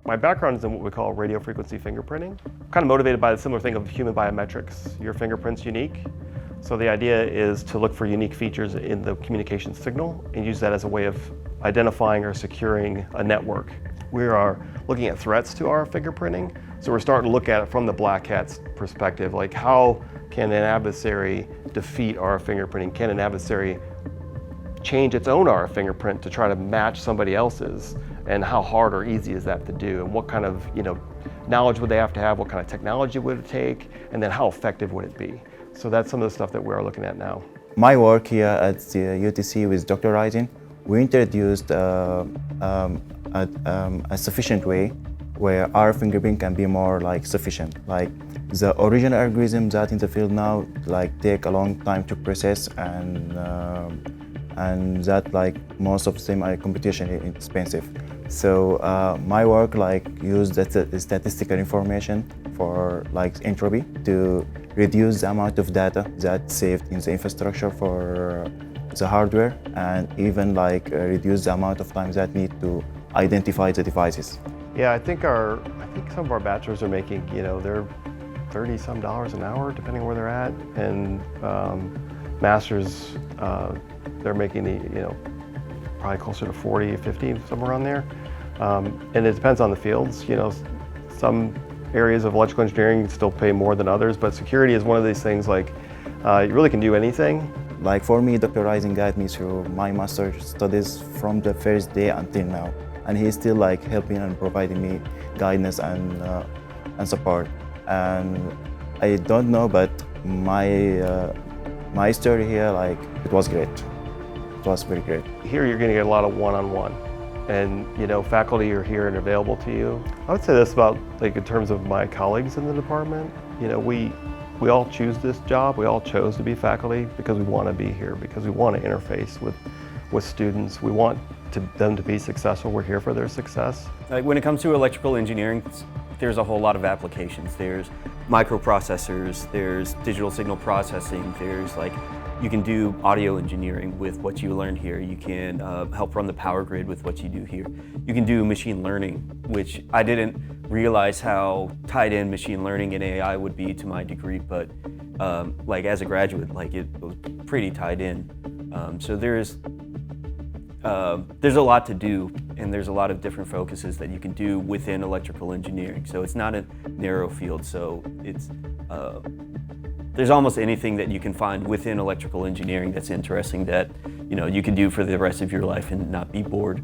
My background is in what we call radio frequency fingerprinting. I'm kind of motivated by the similar thing of human biometrics. Your fingerprint's unique. So the idea is to look for unique features in the communication signal and use that as a way of identifying or securing a network. We are looking at threats to our fingerprinting. So we're starting to look at it from the black hat's perspective, like how can an adversary defeat our fingerprinting? Can an adversary change its own RF fingerprint to try to match somebody else's? And how hard or easy is that to do? And what kind of knowledge would they have to have? What kind of technology would it take? And then how effective would it be? So that's some of the stuff that we're looking at now. My work here at the UTC with Dr. Reising, we introduced a sufficient way where our fingerprint can be more sufficient. Like the original algorithm that in the field now take a long time to process and that most of them are computation expensive. So my work use that statistical information for entropy to reduce the amount of data that's saved in the infrastructure for the hardware, and even reduce the amount of time that need to identify the devices. Yeah, I think some of our bachelors are making, they're $30-some an hour depending on where they're at, and masters they're making probably closer to 40, 50, somewhere around there. And it depends on the fields. Some areas of electrical engineering still pay more than others, but security is one of these things you really can do anything. For me, Dr. Reising guided me through my master's studies from the first day until now. And he's still helping and providing me guidance and support. And I don't know, but my story here, it was great. It was very great. Here you're going to get a lot of one-on-one, and faculty are here and available to you. I would say this about in terms of my colleagues in the department. We all choose this job. We all chose to be faculty because we want to be here, because we want to interface with students. We want them to be successful. We're here for their success. When it comes to electrical engineering, there's a whole lot of applications. There's microprocessors, there's digital signal processing, there's you can do audio engineering with what you learned here. You can help run the power grid with what you do here. You can do machine learning, which I didn't realize how tied in machine learning and AI would be to my degree, but as a graduate, it was pretty tied in. So there's a lot to do, and there's a lot of different focuses that you can do within electrical engineering. So it's not a narrow field, so it's there's almost anything that you can find within electrical engineering that's interesting that you can do for the rest of your life and not be bored.